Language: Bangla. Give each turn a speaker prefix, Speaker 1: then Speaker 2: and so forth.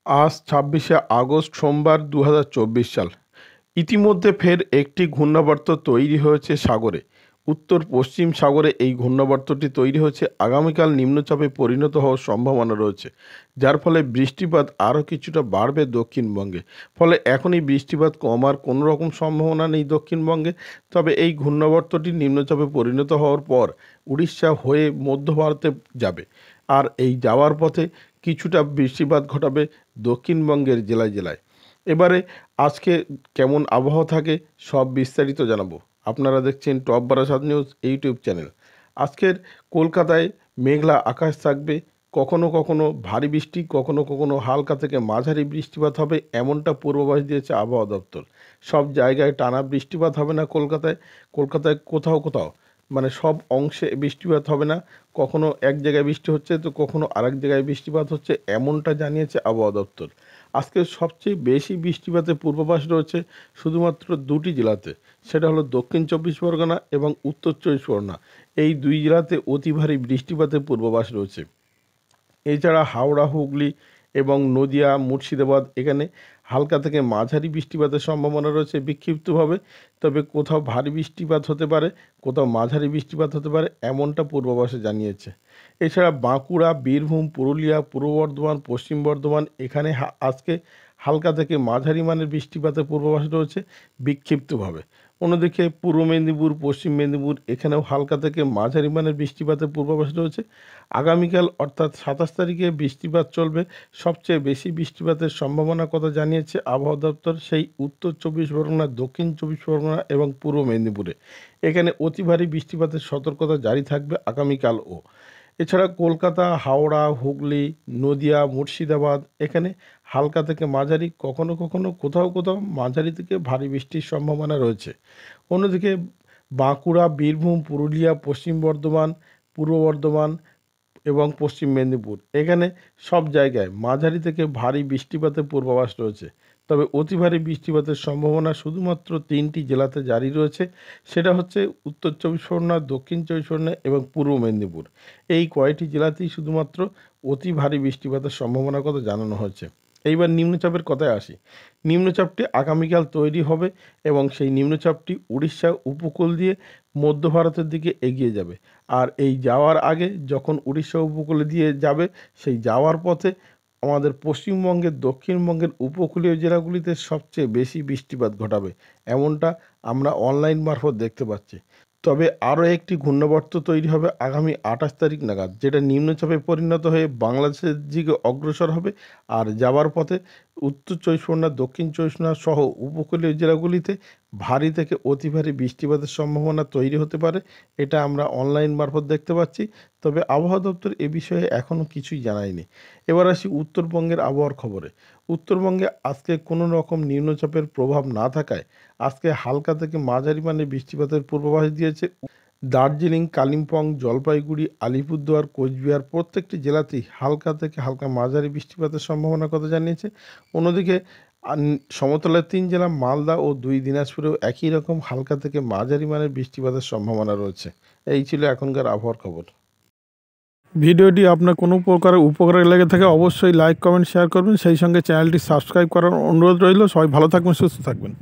Speaker 1: আজ 26শে আগস্ট সোমবার 2024 সাল। ইতিমধ্যে ফের একটি ঘূর্ণাবর্ত তৈরি হয়েছে সাগরে। উত্তর পশ্চিম সাগরে এই ঘূর্ণাবর্তটি তৈরি হয়েছে, আগামীকাল নিম্নচাপে পরিণত হওয়ার সম্ভাবনা রয়েছে, যার ফলে বৃষ্টিপাত আরও কিছুটা বাড়বে দক্ষিণবঙ্গে। ফলে এখনই বৃষ্টিপাত কমার কোনো রকম সম্ভাবনা নেই দক্ষিণবঙ্গে। তবে এই ঘূর্ণাবর্তটি নিম্নচাপে পরিণত হওয়ার পর উড়িষ্যা হয়ে মধ্য ভারতে যাবে, আর এই যাওয়ার পথে কিছুটা বৃষ্টিপাত ঘটাবে দক্ষিণবঙ্গের জেলায় জেলায়। এবারে আজকে কেমন আবহাওয়া থাকে সব বিস্তারিত জানাবো। আপনারা দেখছেন top Barasat news YouTube channel. আজকের কলকাতায় মেঘলা আকাশ থাকবে, কখনো কখনো ভারী বৃষ্টি, কখনো কখনো হালকা থেকে মাঝারি বৃষ্টিপাত হবে, এমনটা পূর্বাভাস দিয়েছে আবহাওয়া দপ্তর। সব জায়গায় টানা বৃষ্টিপাত হবে না কলকাতায়। কলকাতায় কোথাও কোথাও মানে সব অংশে বৃষ্টিপাত হবে না, কখনো এক জায়গায় বৃষ্টি হচ্ছে তো কখনো আরেক জায়গায় বৃষ্টিপাত হচ্ছে, এমনটা জানিয়েছে আবহাওয়া দপ্তর। আজকে সবচেয়ে বেশি বৃষ্টিপাতের পূর্বাভাস রয়েছে শুধুমাত্র দুটি জেলাতে, সেটা হলো দক্ষিণ চব্বিশ পরগনা এবং উত্তর চব্বিশ পরগনা। এই দুই জেলাতে অতি ভারী বৃষ্টিপাতের পূর্বাভাস রয়েছে। এছাড়া হাওড়া, হুগলি এবং নদিয়া, মুর্শিদাবাদ এখানে হালকা থেকে মাঝারি বৃষ্টিপাতের সম্ভাবনা রয়েছে বিক্ষিপ্তভাবে। তবে কোথাও ভারী বৃষ্টিপাত হতে পারে, কোথাও মাঝারি বৃষ্টিপাত হতে পারে, এমনটা পূর্বাভাসে জানিয়েছে। এছাড়া বাঁকুড়া, বীরভূম, পুরুলিয়া, পূর্ব বর্ধমান, পশ্চিম বর্ধমান এখানে আজকে হালকা থেকে মাঝারি মানের বৃষ্টিপাতের পূর্বাভাস রয়েছে বিক্ষিপ্তভাবে। অন্যদিকে পূর্ব মেদিনীপুর, পশ্চিম মেদিনীপুর এখানেও হালকা থেকে মাঝারি মানের বৃষ্টিপাতের পূর্বাভাস রয়েছে। আগামীকাল অর্থাৎ 27 তারিখে বৃষ্টিপাত চলবে। সবচেয়ে বেশি বৃষ্টিপাতের সম্ভাবনার কথা জানিয়েছে আবহাওয়া দপ্তর সেই উত্তর চব্বিশ পরগনা, দক্ষিণ চব্বিশ পরগনা এবং পূর্ব মেদিনীপুরে। এখানে অতি ভারী বৃষ্টিপাতের সতর্কতা জারি থাকবে আগামীকালও। এছাড়া কলকাতা, হাওড়া, হুগলি, নদিয়া, মুর্শিদাবাদ এখানে হালকা থেকে মাঝারি, কখনো কখনো কোথাও কোথাও মাঝারি থেকে ভারী বৃষ্টির সম্ভাবনা রয়েছে। অন্যদিকে বাঁকুড়া, বীরভূম, পুরুলিয়া, পশ্চিম বর্ধমান, পূর্ব বর্ধমান এবং পশ্চিম মেদিনীপুর এখানে সব জায়গায় মাঝারি থেকে ভারী বৃষ্টিপাতের পূর্বাভাস রয়েছে। তবে অতি ভারী বৃষ্টিপাতের সম্ভাবনা শুধুমাত্র তিনটি জেলাতে জারি রয়েছে, সেটা হচ্ছে উত্তর চব্বিশ পরগনা, দক্ষিণ চব্বিশ পরগনা এবং পূর্ব মেদিনীপুর। এই কয়টি জেলাতেই শুধুমাত্র অতি ভারী বৃষ্টিপাতের সম্ভাবনার কথা জানানো হয়েছে। এইবার নিম্নচাপের কথায় আসি। নিম্নচাপটি আগামীকাল তৈরি হবে এবং সেই নিম্নচাপটি উড়িষ্যা উপকূল দিয়ে মধ্য ভারতের দিকে এগিয়ে যাবে। আর এই যাওয়ার আগে যখন উড়িষ্যা উপকূলে দিয়ে যাবে, সেই যাওয়ার পথে আমাদের পশ্চিমবঙ্গের, দক্ষিণবঙ্গের উপকূলীয় জেলাগুলিতে সবচেয়ে বেশি বৃষ্টিপাত ঘটাবে, এমনটা আমরা অনলাইন মারফত দেখতে পাচ্ছি। তবে আরও একটি ঘূর্ণাবর্ত তৈরি হবে আগামী 28 তারিখ নাগাদ, যেটা নিম্নচাপে পরিণত হয়ে বাংলাদেশের দিকে অগ্রসর হবে। আর যাওয়ার পথে উত্তর চব্বিশ পরগনা, দক্ষিণ চব্বিশ পরগনা সহ উপকূলীয় জেলাগুলিতে ভারী থেকে অতি ভারী বৃষ্টিপাতের সম্ভাবনা তৈরি হতে পারে, এটা আমরা অনলাইন মারফত দেখতে পাচ্ছি। তবে আবহাওয়া দপ্তর এ বিষয়ে এখনও কিছুই জানায়নি। এবার আসি উত্তরবঙ্গের আবহাওয়ার খবরে। উত্তরবঙ্গে আজকে কোনো রকম নিম্নচাপের প্রভাব না থাকায় আজকে হালকা থেকে মাঝারি মানের বৃষ্টিপাতের পূর্বাভাস দিয়েছে। দার্জিলিং, কালিম্পং, জলপাইগুড়ি, আলিপুরদুয়ার, কোচবিহার প্রত্যেকটি জেলাতেই হালকা থেকে হালকা মাঝারি বৃষ্টিপাতের সম্ভাবনার কথা জানিয়েছে। অন্যদিকে সমতলের 3 জেলা মালদা ও 2 দিনাজপুরেও একই রকম হালকা থেকে মাঝারি মানের বৃষ্টিপাতের সম্ভাবনা রয়েছে। এই ছিল এখনকার আবহাওয়ার খবর। ভিডিওটি আপনার কোনো প্রকার উপকারে লেগে থাকে অবশ্যই লাইক, কমেন্ট, শেয়ার করবেন। সেই সঙ্গে চ্যানেলটি সাবস্ক্রাইব করার অনুরোধ রইল। সবাই ভালো থাকবেন, সুস্থ থাকবেন।